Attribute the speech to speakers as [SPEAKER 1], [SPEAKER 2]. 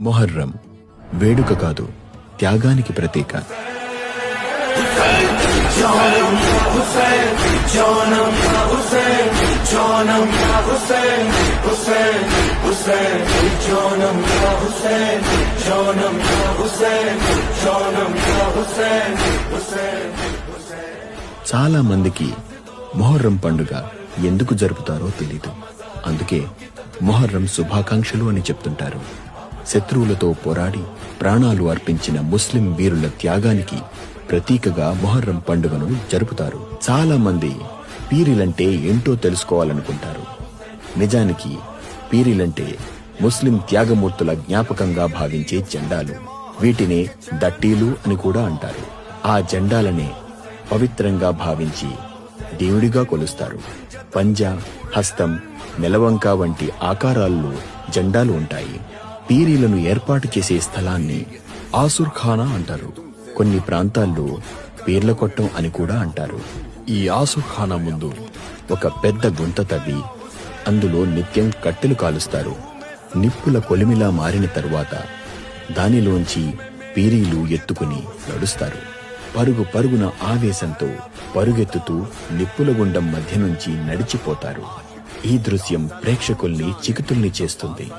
[SPEAKER 1] మొహర్రం వేడుక కాదు, త్యాగానికి ప్రతీక. చాలా మందికి మొహర్రం పండుగ ఎందుకు జరుపుతారో తెలీదు. అందుకే మొహర్రం శుభాకాంక్షలు అని చెప్తుంటారు. శత్రువులతో పోరాడి ప్రాణాలు అర్పించిన ముస్లిం వీరుల త్యాగానికి ప్రతీకగా మొహర్రం పండుగను జరుపుతారు. చాలా మంది పీరీలంటే ఏంటో తెలుసుకోవాలనుకుంటారు. నిజానికి పీరీలంటే ముస్లిం త్యాగమూర్తుల జ్ఞాపకంగా భావించే జెండాలు. వీటినే దట్టీలు అని కూడా అంటారు. ఆ జెండాలనే పవిత్రంగా భావించి దేవుడిగా కొలుస్తారు. పంజా, హస్తం, నెలవంక వంటి ఆకారాల్లో జెండాలు ఉంటాయి. పీరీలను ఏర్పాటు చేసే స్థలాన్ని ఆసుర్ఖానా అంటారు. కొన్ని ప్రాంతాల్లో పీర్ల కొట్టం అని కూడా అంటారు. ఈ ఆసుర్ఖానా ముందు ఒక పెద్ద గుంత తవ్వి అందులో నిత్యం కట్టెలు కాలుస్తారు. నిప్పుల కొలిమిలా మారిన తరువాత దానిలోంచి పీరీలు ఎత్తుకుని నడుస్తారు. పరుగు పరుగున ఆవేశంతో పరుగెత్తుతూ నిప్పుల గుండం మధ్య నుంచి నడిచిపోతారు. ఈ దృశ్యం ప్రేక్షకుల్ని చికితుల్ని చేస్తుంది.